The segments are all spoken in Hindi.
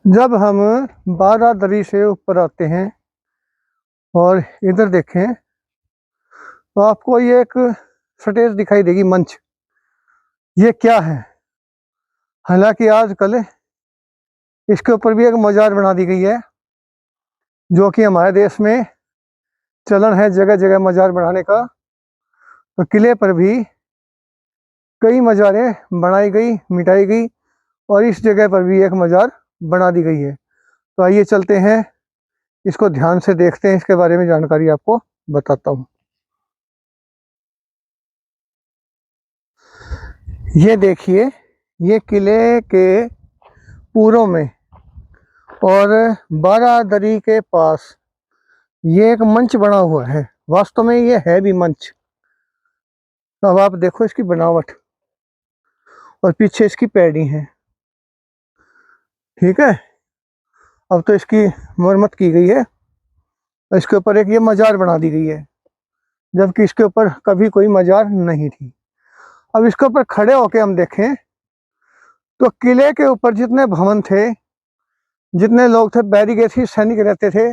जब हम बारादरी से ऊपर आते हैं और इधर देखें तो आपको ये एक स्टेज दिखाई देगी, मंच। ये क्या है? हालांकि आजकल इसके ऊपर भी एक मजार बना दी गई है, जो कि हमारे देश में चलन है जगह जगह मजार बनाने का। तो किले पर भी कई मजारें बनाई गई, मिटाई गई, और इस जगह पर भी एक मजार बना दी गई है। तो आइए चलते हैं, इसको ध्यान से देखते हैं, इसके बारे में जानकारी आपको बताता हूँ। ये देखिए, ये किले के पूर्व में और बारादरी के पास ये एक मंच बना हुआ है। वास्तव में ये है भी मंच। अब आप देखो इसकी बनावट, और पीछे इसकी पैड़ी है। ठीक है, अब तो इसकी मरम्मत की गई है, इसके ऊपर एक ये मजार बना दी गई है, जबकि इसके ऊपर कभी कोई मजार नहीं थी। अब इसके ऊपर खड़े होके हम देखें तो किले के ऊपर जितने भवन थे, जितने लोग थे, बैरिकेड थी, सैनिक रहते थे,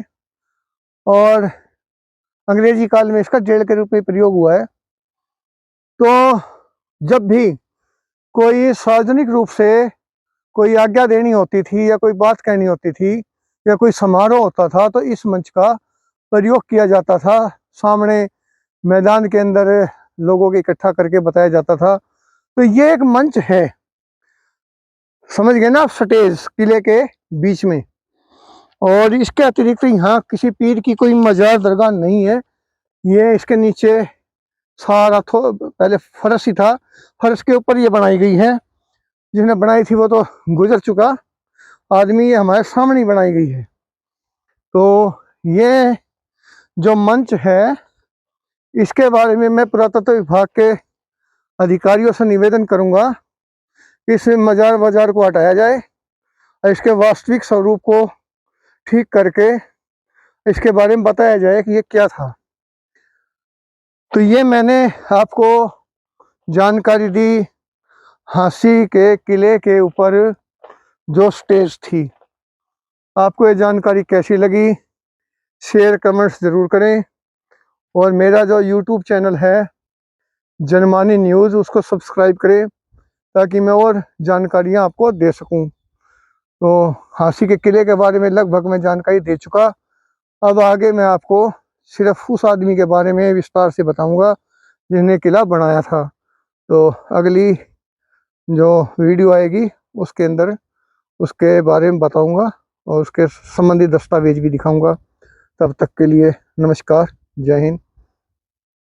और अंग्रेजी काल में इसका जेल के रूप में प्रयोग हुआ है। तो जब भी कोई सार्वजनिक रूप से कोई आज्ञा देनी होती थी या कोई बात कहनी होती थी या कोई समारोह होता था, तो इस मंच का प्रयोग किया जाता था। सामने मैदान के अंदर लोगों को इकट्ठा करके बताया जाता था। तो ये एक मंच है, समझ गए ना आप, स्टेज किले के बीच में। और इसके अतिरिक्त यहाँ किसी पीर की कोई मजार दरगाह नहीं है। ये इसके नीचे सारा पहले फर्श ही था, फर्श के ऊपर ये बनाई गई है। जिसने बनाई थी वो तो गुजर चुका आदमी, ये हमारे सामने बनाई गई है। तो ये जो मंच है, इसके बारे में मैं पुरातत्व विभाग के अधिकारियों से निवेदन करूंगा कि इस मजार बाजार को हटाया जाए और इसके वास्तविक स्वरूप को ठीक करके इसके बारे में बताया जाए कि ये क्या था। तो ये मैंने आपको जानकारी दी हांसी के किले के ऊपर जो स्टेज थी। आपको ये जानकारी कैसी लगी? शेयर कमेंट्स ज़रूर करें, और मेरा जो यूट्यूब चैनल है जनमानी न्यूज़, उसको सब्सक्राइब करें ताकि मैं और जानकारियाँ आपको दे सकूं। तो हांसी के किले के बारे में लगभग मैं जानकारी दे चुका। अब आगे मैं आपको सिर्फ उस आदमी के बारे में विस्तार से बताऊंगा जिसने किला बनाया था। तो अगली जो वीडियो आएगी उसके अंदर उसके बारे में बताऊंगा और उसके संबंधित दस्तावेज भी दिखाऊंगा। तब तक के लिए नमस्कार, जय हिंद।